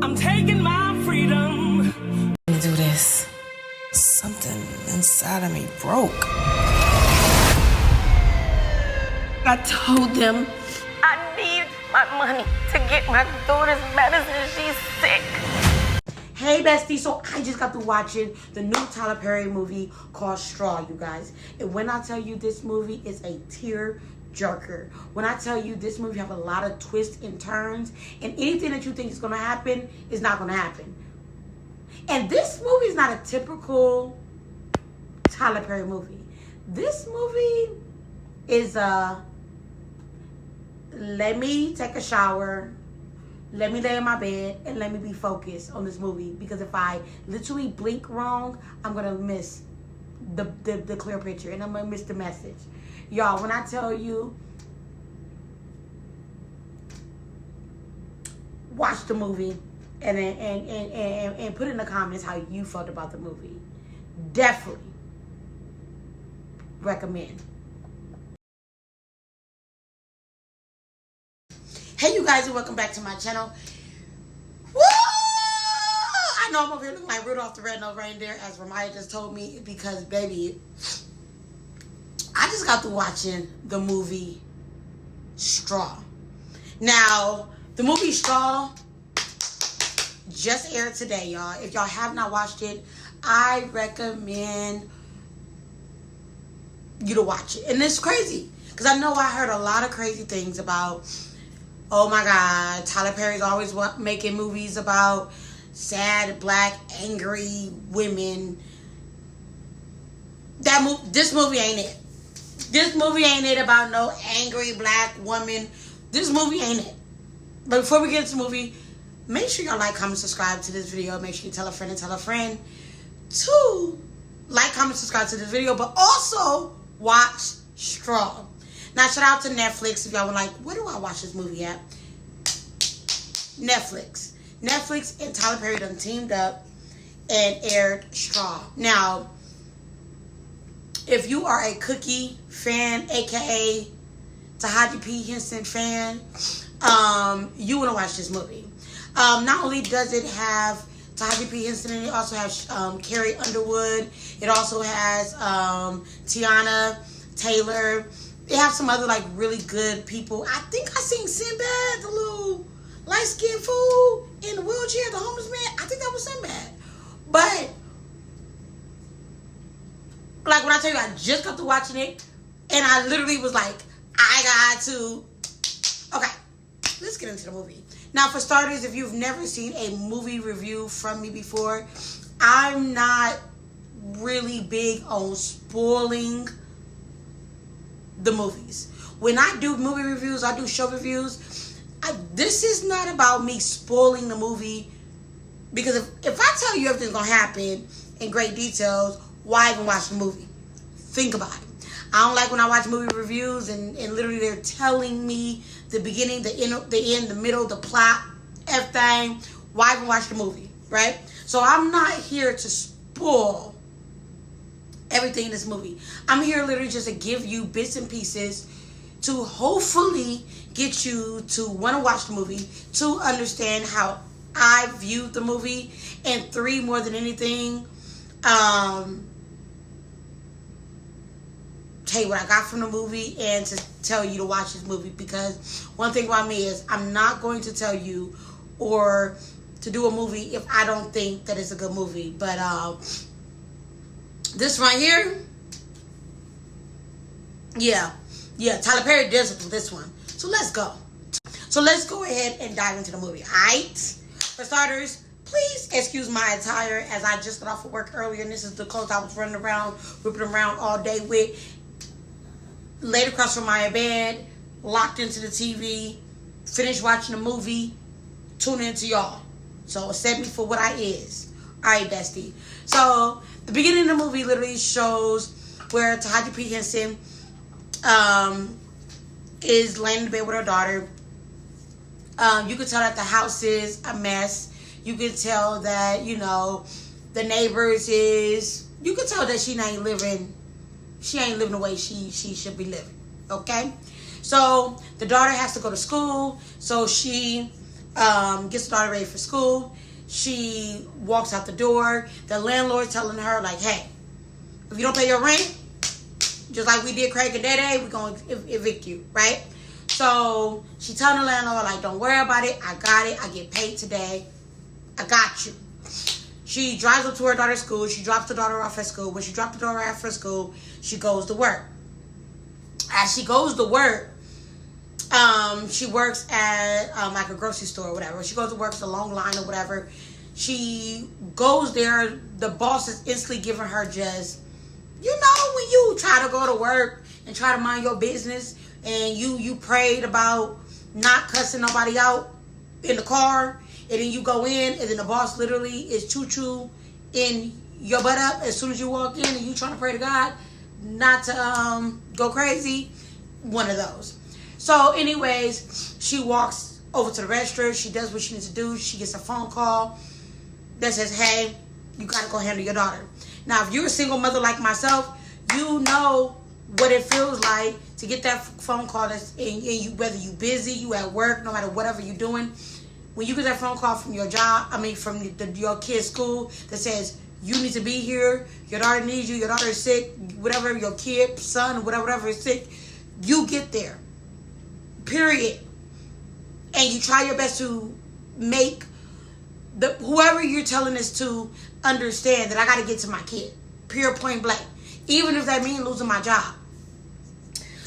I'm taking my freedom. Let me do this. Something inside of me broke. I told them I need my money to get my daughter's medicine. She's sick. Hey, bestie. So I just got through watching the new Tyler Perry movie called Straw, you guys. And when I tell you this movie is a tear jerker, when I tell you this movie have a lot of twists and turns, and anything that you think is going to happen is not going to happen. And this movie is not a typical Tyler Perry movie. This movie is let me take a shower, let me lay in my bed, and let me be focused on this movie. Because if I literally blink wrong, I'm going to miss the clear picture, and I'm going to miss the message. Y'all, when I tell you, watch the movie and put in the comments how you felt about the movie. Definitely recommend. Hey, you guys, and welcome back to my channel. Woo! I know I'm over here looking like Rudolph the Red-Nosed Reindeer, as Ramaya just told me, because, baby, I just got through watching the movie Straw. Now, the movie Straw just aired today, y'all. If y'all have not watched it, I recommend you to watch it. And it's crazy, because I know I heard a lot of crazy things about, oh my God, Tyler Perry's always making movies about sad, black, angry women. This movie ain't it. This movie ain't it about no angry black woman. This movie ain't it. But before we get into the movie, make sure y'all like, comment, subscribe to this video. Make sure you tell a friend and tell a friend to like, comment, subscribe to this video, but also watch Straw. Now, shout out to Netflix if y'all were like, where do I watch this movie at? Netflix. Netflix and Tyler Perry done teamed up and aired Straw. Now, if you are a Cookie fan, aka Taraji P. Henson fan, you want to watch this movie. Not only does it have Taraji P. Henson, it also has Carrie Underwood. It also has Tiana Taylor. They have some other like really good people. I think I seen Sinbad, the little light-skinned fool in the wheelchair, the homeless man. I think that was Sinbad. But like when I tell you, I just got to watching it, and I literally was like, I got to. Okay, let's get into the movie. Now, for starters, if you've never seen a movie review from me before, I'm not really big on spoiling the movies. When I do movie reviews, I do show reviews, this is not about me spoiling the movie, because if I tell you everything's gonna happen in great details, why even watch the movie? Think about it. I don't like when I watch movie reviews and literally they're telling me the beginning, the end, the middle, the plot, everything. Why even watch the movie, right? So I'm not here to spoil everything in this movie. I'm here literally just to give you bits and pieces to hopefully get you to want to watch the movie, to understand how I viewed the movie, and 3, more than anything, tell you what I got from the movie, and to tell you to watch this movie. Because one thing about me is I'm not going to tell you or to do a movie if I don't think that it's a good movie. But this right here, yeah, Tyler Perry does it with this one. So let's go. So let's go ahead and dive into the movie. Alright? For starters, please excuse my attire, as I just got off of work earlier, and this is the clothes I was running around, whipping around all day with. Laid across from my bed, locked into the TV, finished watching the movie, tuning into y'all. So accept me for what I is. Alright, bestie. So the beginning of the movie literally shows where Taraji P. Henson is laying in bed with her daughter. You could tell that the house is a mess. You could tell that, you know, the neighbors is, you could tell that she ain't living the way she should be living. Okay? So the daughter has to go to school, so she gets the daughter ready for school. She walks out the door. The landlord telling her, like, hey, if you don't pay your rent, just like we did Craig and Dede, we're going to evict you, right? So she telling the landlord, like, don't worry about it. I got it. I get paid today. I got you. She drives up to her daughter's school. She drops the daughter off at school. When she dropped the daughter off at school, she goes to work. As she goes to work, she works at like a grocery store or whatever. She goes to work, it's a long line or whatever. She goes there. The boss is instantly giving her just, you know, when you try to go to work and try to mind your business and you prayed about not cussing nobody out in the car, and then you go in and then the boss literally is choo-choo in your butt up as soon as you walk in, and you trying to pray to God not to go crazy. One of those. So anyways, she walks over to the register. She does what she needs to do. She gets a phone call that says, hey, you got to go handle your daughter. Now, if you're a single mother like myself, you know what it feels like to get that phone call that's and you, whether you busy, you at work, no matter whatever you're doing. When you get that phone call from your job, from your kid's school that says, you need to be here, your daughter needs you, your daughter is sick, whatever, your kid, son, whatever is sick, you get there. Period. And you try your best to make whoever you're telling this to understand that I got to get to my kid. Pure point blank. Even if that means losing my job.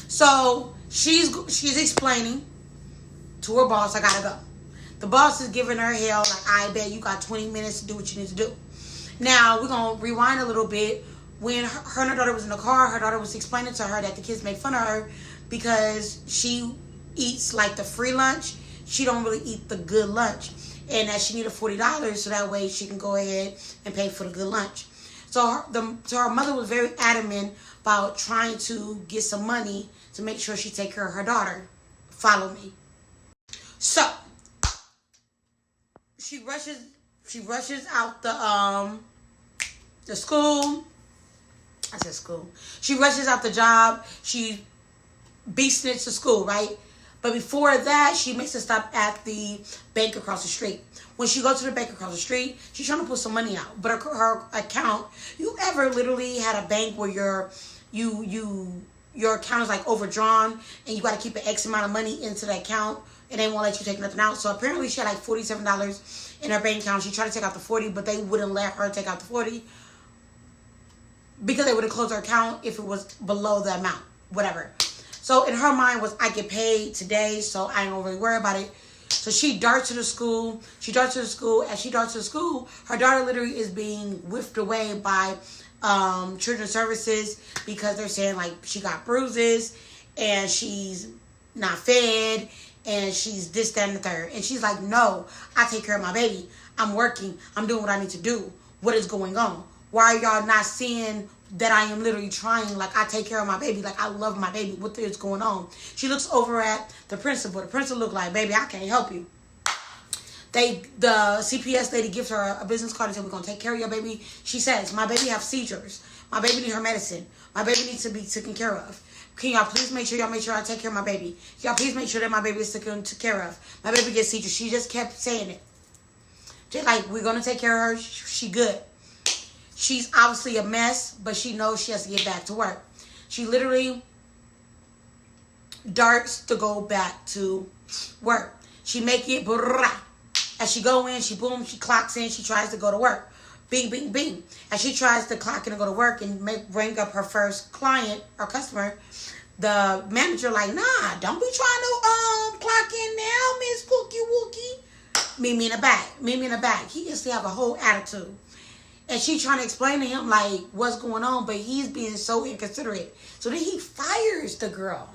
So she's explaining to her boss, I got to go. The boss is giving her hell, like, I bet you got 20 minutes to do what you need to do. Now, we're going to rewind a little bit. When her and her daughter was in the car, her daughter was explaining to her that the kids make fun of her because she eats like the free lunch. She don't really eat the good lunch. And that she needed $40 so that way she can go ahead and pay for the good lunch. So her mother was very adamant about trying to get some money to make sure she take care of her daughter. Follow me. So she rushes out the school. I said school. She rushes out the job. She beasting it to school, right? But before that, she makes a stop at the bank across the street. When she goes to the bank across the street, she's trying to pull some money out. But her account, you ever literally had a bank where your account is like overdrawn and you got to keep an X amount of money into the account and they won't let you take nothing out? So apparently she had like $47 in her bank account. She tried to take out the 40, but they wouldn't let her take out the 40 because they would have closed her account if it was below the amount, whatever. So in her mind was, I get paid today, so I don't really worry about it. So she darts to the school. As she darts to the school, her daughter literally is being whiffed away by children's services because they're saying like she got bruises and she's not fed and she's this, that, and the third. And she's like, no, I take care of my baby. I'm working. I'm doing what I need to do. What is going on? Why are y'all not seeing that I am literally trying, like I take care of my baby, like I love my baby, what is going on? She looks over at the principal. The principal look like, baby, I can't help you. The CPS lady gives her a business card and says, we're going to take care of your baby. She says, my baby have seizures. My baby need her medicine. My baby needs to be taken care of. Can y'all please make sure I take care of my baby? Y'all please make sure that my baby is taken care of. My baby gets seizures. She just kept saying it. Just like, we're going to take care of her. She good. She's obviously a mess, but she knows she has to get back to work. She literally darts to go back to work. She make it, as she go in, she clocks in, she tries to go to work. Bing, bing, bing. As she tries to clock in and go to work and bring up her first client or customer, the manager like, nah, don't be trying to clock in now, Miss Cookie Wookie. Meet me in the back. He used to have a whole attitude. And she trying to explain to him, like, what's going on, but he's being so inconsiderate. So then he fires the girl.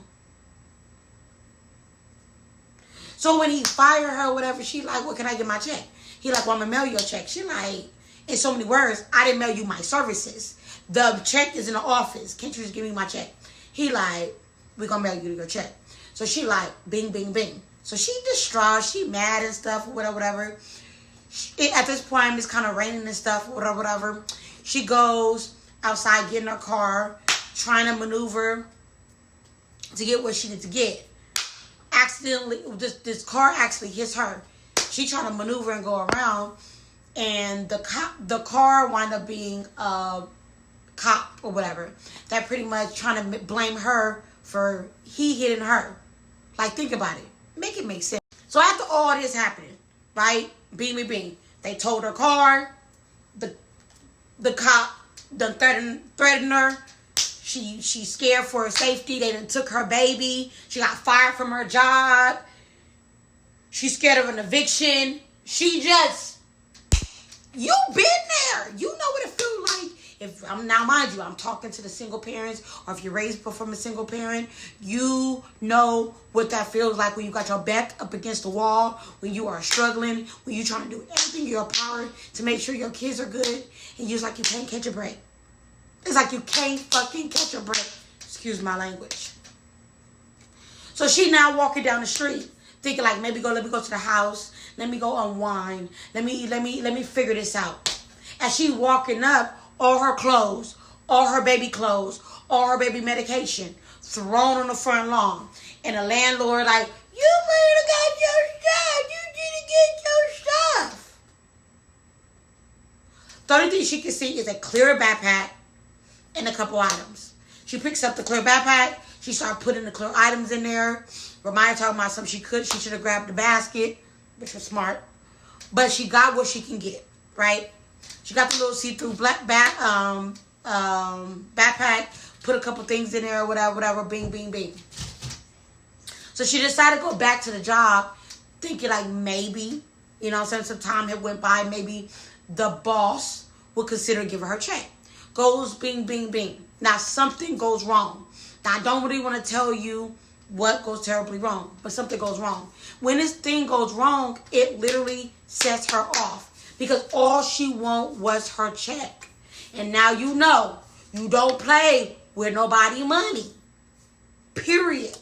So when he fired her, whatever, she like, well, can I get my check? He like, well, I'm going to mail you a check. She like, in so many words, I didn't mail you my services. The check is in the office. Can't you just give me my check? He like, we're going to mail you your check. So she like, bing, bing, bing. So she distraught, she mad and stuff, whatever. At this point, it's kind of raining and stuff, whatever. She goes outside, getting her car, trying to maneuver to get what she needs to get. Accidentally, this car actually hits her. She trying to maneuver and go around, and the car wound up being a cop or whatever that pretty much trying to blame her for he hitting her. Like, think about it. Make it make sense. So after all this happening, right? Bing. They towed her car. The cop done threatened her. She's scared for her safety. They done took her baby. She got fired from her job. She's scared of an eviction. You been there. You know what it feels like. Now, mind you, I'm talking to the single parents, or if you're raised from a single parent, you know what that feels like when you got your back up against the wall, when you are struggling, when you're trying to do everything in your power to make sure your kids are good, and you're like you can't catch a break. It's like you can't fucking catch a break. Excuse my language. So she now walking down the street, thinking like, let me go to the house, let me go unwind, let me figure this out. As she walking up, all her clothes, all her baby clothes, all her baby medication thrown on the front lawn. And the landlord like, you better got your stuff. You didn't get your stuff. The only thing she can see is a clear backpack and a couple items. She picks up the clear backpack. She started putting the clear items in there. Remind talking about something she should have grabbed the basket, which was smart. But she got what she can get, right? She got the little see-through black backpack, put a couple things in there, whatever, bing. So she decided to go back to the job, thinking like maybe, since some time had went by, maybe the boss would consider giving her a check. Goes bing. Now something goes wrong. Now I don't really want to tell you what goes terribly wrong, but something goes wrong. When this thing goes wrong, it literally sets her off. Because all she want was her check. And now you know, you don't play with nobody money. Period.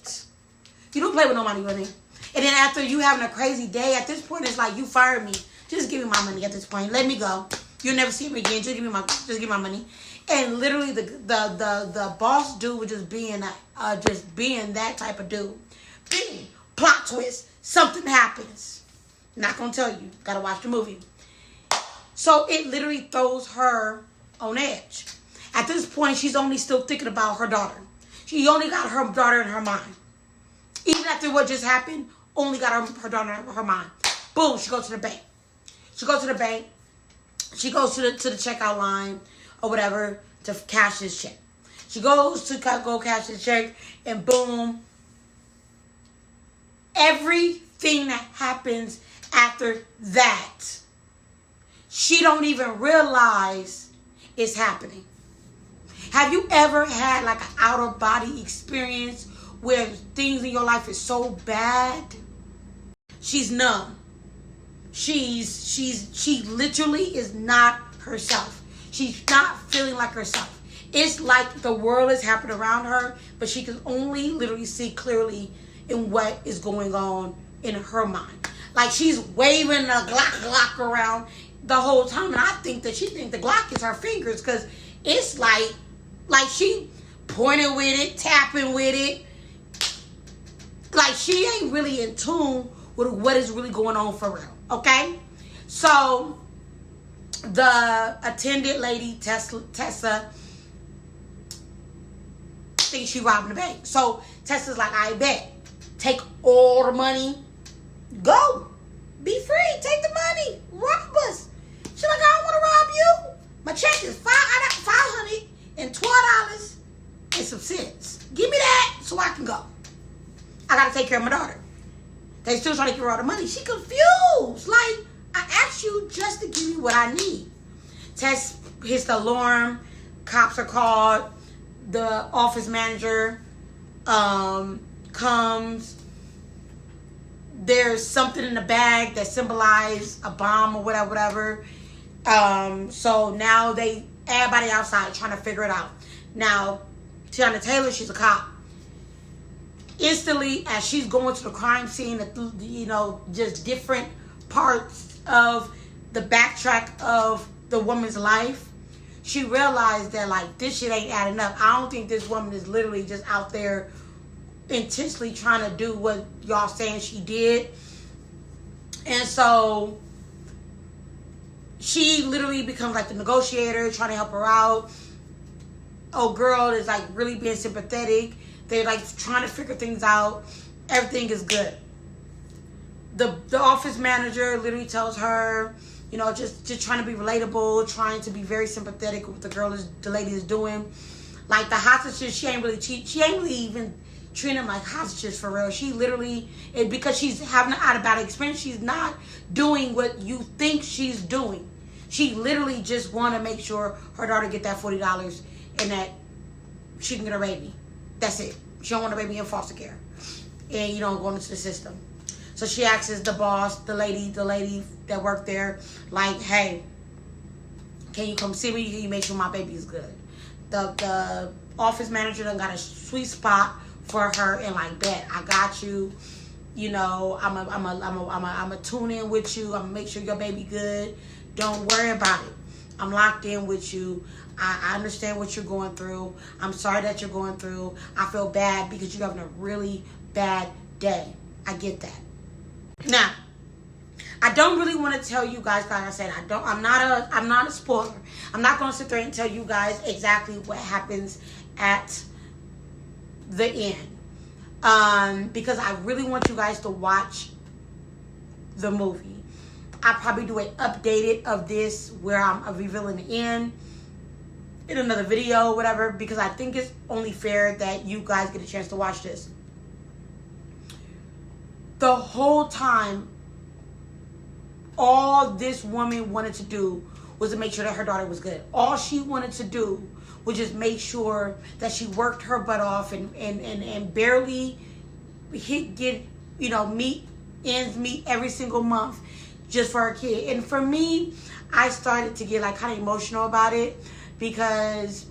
You don't play with nobody money. And then after you having a crazy day, at this point, it's like, you fired me. Just give me my money at this point. Let me go. You'll never see me again. Just give me my money. And literally, the boss dude was just being that type of dude. Bing, plot twist. Something happens. Not gonna tell you. Gotta watch the movie. So it literally throws her on edge. At this point, she's only still thinking about her daughter. She only got her daughter in her mind. Even after what just happened, only got her daughter in her mind. Boom, she goes to the bank. She goes to the to the checkout line or whatever to cash this check. She goes to go cash the check, and boom, everything that happens after that, she don't even realize it's happening. Have you ever had like an out-of-body experience where things in your life is so bad? She's numb. She literally is not herself. She's not feeling like herself. It's like the world is happening around her, but she can only literally see clearly in what is going on in her mind. Like she's waving a Glock around the whole time, and I think that she thinks the Glock is her fingers, because it's like she pointing with it, tapping with it. Like she ain't really in tune with what is really going on for real. Okay? So the attendant lady, Tessa, thinks she robbing the bank. So Tessa's like, I bet. Take all the money. Go. Be free. Take the money. Rob us. She's like, I don't want to rob you. My check is $512 and some cents. Give me that so I can go. I got to take care of my daughter. They still trying to give her all the money. She confused. Like, I asked you just to give me what I need. Tess hits the alarm. Cops are called. The office manager comes. There's something in the bag that symbolizes a bomb or whatever. So now everybody outside trying to figure it out. Now, Tiana Taylor, she's a cop. Instantly, as she's going to the crime scene, just different parts of the backtrack of the woman's life, she realized that, like, this shit ain't adding up. I don't think this woman is literally just out there intentionally trying to do what y'all saying she did. And so she literally becomes like the negotiator, trying to help her out. Oh, girl is like really being sympathetic. They're like trying to figure things out. Everything is good. The office manager literally tells her, you know, just trying to be relatable, trying to be very sympathetic with what the lady is doing. Like the hostages, she ain't really even treating them like hostages for real. She literally, because she's having an out-of-body experience, she's not doing what you think she's doing. She literally just want to make sure her daughter get that $40 and that she can get her baby. That's it. She don't want her baby in foster care and, you know, going into the system. So she asks the boss, the lady that worked there, like, hey, can you come see me? Can you make sure my baby is good? The office manager done got a sweet spot for her and like, bet I got you. You know, I'm a tune in with you. I'm gonna make sure your baby good. Don't worry about it. I'm locked in with you. I understand what you're going through. I'm sorry that you're going through. I feel bad because you're having a really bad day. I get that. Now, I don't really want to tell you guys, like I said, I'm not a spoiler. I'm not going to sit there and tell you guys exactly what happens at the end. Because I really want you guys to watch the movie. I'll probably do an updated of this where I'm revealing the end in another video, whatever, because I think it's only fair that you guys get a chance to watch this. The whole time, all this woman wanted to do was to make sure that her daughter was good. All she wanted to do was just make sure that she worked her butt off and barely get, you know, ends meet every single month just for her kid. And for me, I started to get like kind of emotional about it because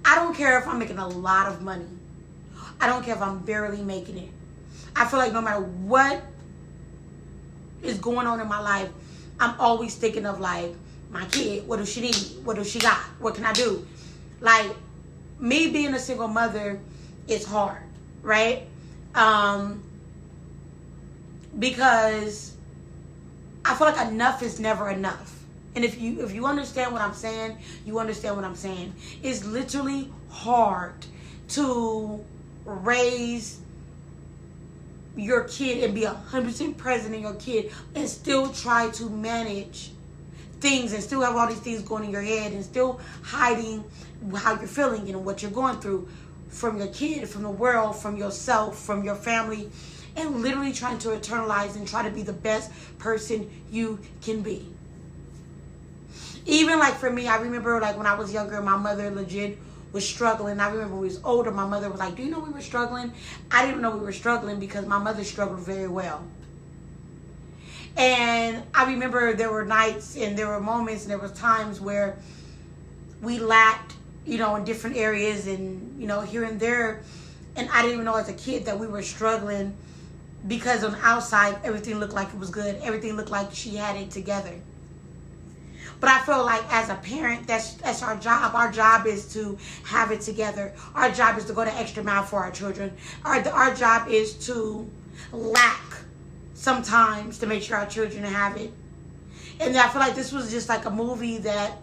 I don't care if I'm making a lot of money. I don't care if I'm barely making it. I feel like no matter what is going on in my life, I'm always thinking of like, my kid, what does she need? What does she got? What can I do? Like, me being a single mother is hard, right? Because I feel like enough is never enough. And if you understand what I'm saying, you understand what I'm saying. It's literally hard to raise your kid and be 100% present in your kid and still try to manage things and still have all these things going in your head and still hiding how you're feeling and what you're going through from your kid, from the world, from yourself, from your family, and literally trying to internalize and try to be the best person you can be. Even like for me, I remember like when I was younger, my mother legit was struggling. I remember when we was older, my mother was like, do you know we were struggling? I didn't know we were struggling because my mother struggled very well. And I remember there were nights and there were moments and there was times where we lacked, you know, in different areas and, you know, here and there. And I didn't even know as a kid that we were struggling because on the outside, everything looked like it was good. Everything looked like she had it together. But I feel like as a parent, that's our job. Our job is to have it together. Our job is to go the extra mile for our children. Our job is to lack sometimes to make sure our children have it. And I feel like this was just like a movie that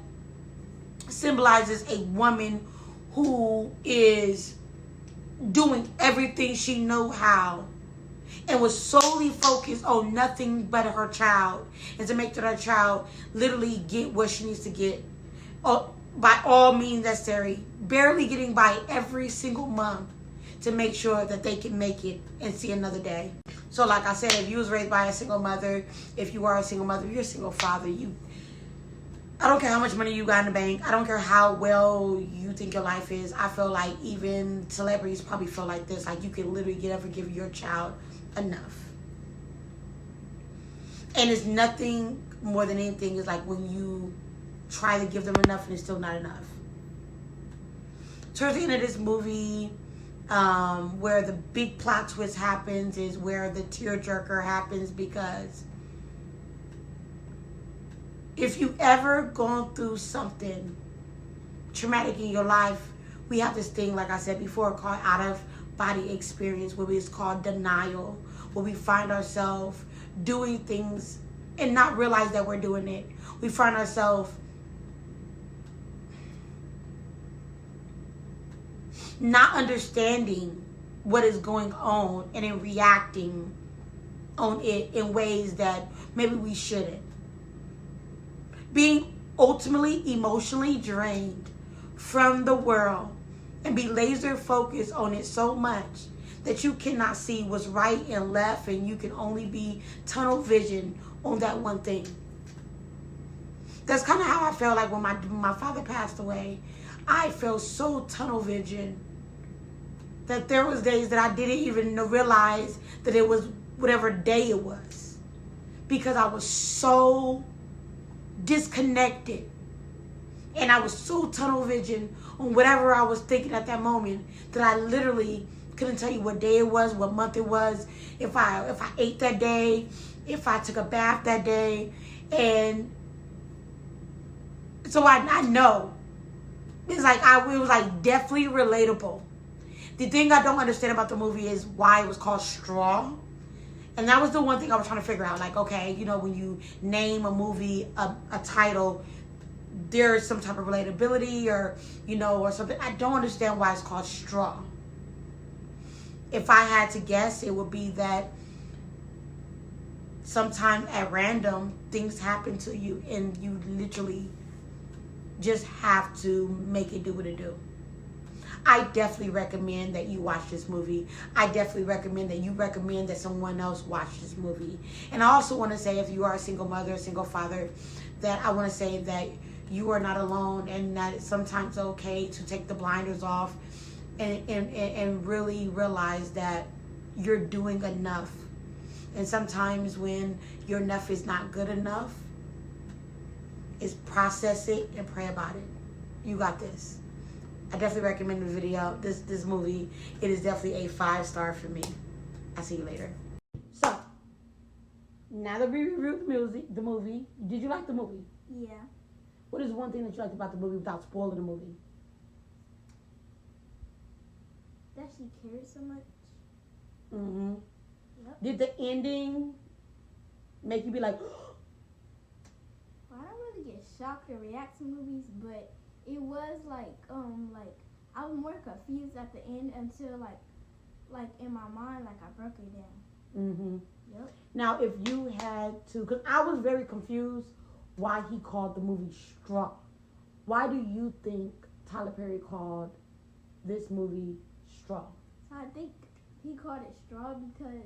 symbolizes a woman who is doing everything she knew how and was solely focused on nothing but her child and to make sure her child literally get what she needs to get by all means necessary, barely getting by every single month to make sure that they can make it and see another day. So like I said, if you was raised by a single mother, if you are a single mother, you're a single father, I don't care how much money you got in the bank. I don't care how well you think your life is. I feel like even celebrities probably feel like this. Like you can literally never give your child enough. And it's nothing more than anything is like when you try to give them enough and it's still not enough. Towards the end of this movie, where the big plot twist happens is where the tearjerker happens, because if you ever gone through something traumatic in your life, we have this thing, like I said before, called out-of-body experience, where it's called denial, where we find ourselves doing things and not realize that we're doing it. We find ourselves not understanding what is going on and in reacting on it in ways that maybe we shouldn't. Being ultimately emotionally drained from the world and be laser focused on it so much that you cannot see what's right and left, and you can only be tunnel vision on that one thing. That's kind of how I felt like when my father passed away. I felt so tunnel vision that there was days that I didn't even realize that it was whatever day it was, because I was so disconnected and I was so tunnel vision on whatever I was thinking at that moment that I literally couldn't tell you what day it was, what month it was, if I ate that day, if I took a bath that day. And so I know it's like it was like definitely relatable. The thing I don't understand about the movie is why it was called Straw. And that was the one thing I was trying to figure out. Like, okay, you know, when you name a movie a title, there's some type of relatability or, you know, or something. I don't understand why it's called Straw. If I had to guess, it would be that sometimes at random, things happen to you and you literally just have to make it do what it do. I definitely recommend that you watch this movie. I definitely recommend that you recommend that someone else watch this movie. And I also want to say, if you are a single mother, a single father, that I want to say that you are not alone, and that it's sometimes okay to take the blinders off and really realize that you're doing enough. And sometimes when your enough is not good enough, is process it and pray about it. You got this. I definitely recommend the video, this movie. It is definitely a 5-star for me. I'll see you later. So, now that we reviewed the movie, did you like the movie? Yeah. What is one thing that you liked about the movie without spoiling the movie? That she cared so much. Mm-hmm. Yep. Did the ending make you be like, Well, I don't really get shocked or react to movies, but it was like I was more confused at the end until like in my mind, like I broke it down. mm-hmm. Yep. Now, if you had to, because I was very confused why he called the movie Straw. Why do you think Tyler Perry called this movie Straw? So I think he called it Straw because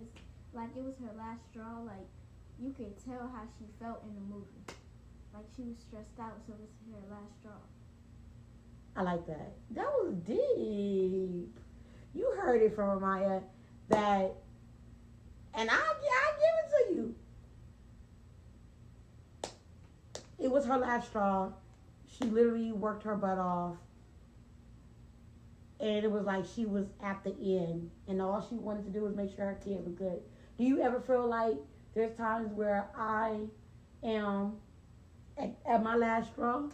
like it was her last straw. Like you could tell how she felt in the movie. Like she was stressed out, so it was her last straw. I like that. That was deep. You heard it from Amaya that, and I give it to you. It was her last straw. She literally worked her butt off. And it was like she was at the end. And all she wanted to do was make sure her kid was good. Do you ever feel like there's times where I am at my last straw?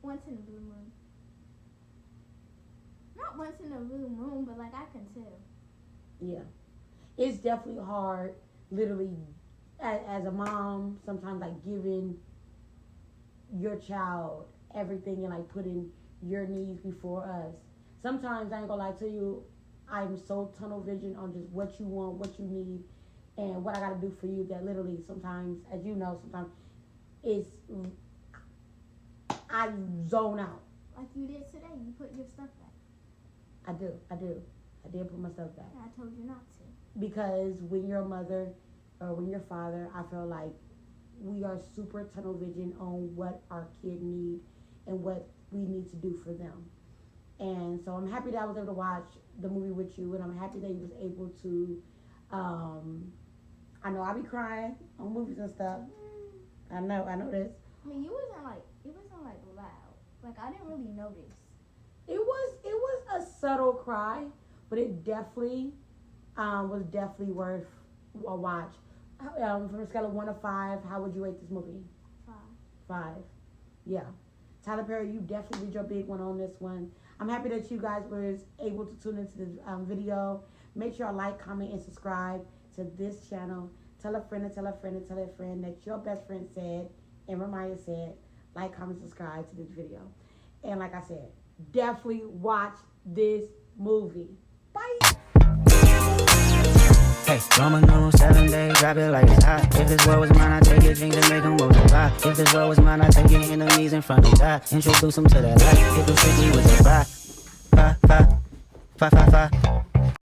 Once in a blue moon. Not once in a blue moon, but like I can tell. Yeah. It's definitely hard, literally, as a mom, sometimes like giving your child everything and like putting your needs before us. Sometimes I ain't gonna lie to you, I'm so tunnel vision on just what you want, what you need, and what I gotta do for you that literally sometimes, as you know, sometimes I zone out. Like you did today, you put your stuff back. I do. I did put my stuff back. And I told you not to. Because when you're a mother or when you're a father, I feel like we are super tunnel vision on what our kid need and what we need to do for them. And so I'm happy that I was able to watch the movie with you, and I'm happy that you was able to, I know I be crying on movies and stuff. I know this. I mean, it wasn't like loud. Like I didn't really notice. It was a subtle cry, but it definitely was definitely worth a watch. From a scale of 1 to 5, how would you rate this movie? 5. 5. Yeah. Tyler Perry, you definitely did your big one on this one. I'm happy that you guys were able to tune into this video. Make sure you like, comment, and subscribe to this channel. Tell a friend and tell a friend and tell a friend that your best friend said, and Ramaya said, like, comment, subscribe to this video. And like I said, definitely watch this movie. Bye. Hey, Roman numeral 7 days, drop it like it's hot. If this world was mine, I'd take your dreams and make them multiply. If this world was mine, I'd take your enemies in front of God. Introduce them to that light, hit them strictly with the fire. Fire, fire, fire, fire, fire.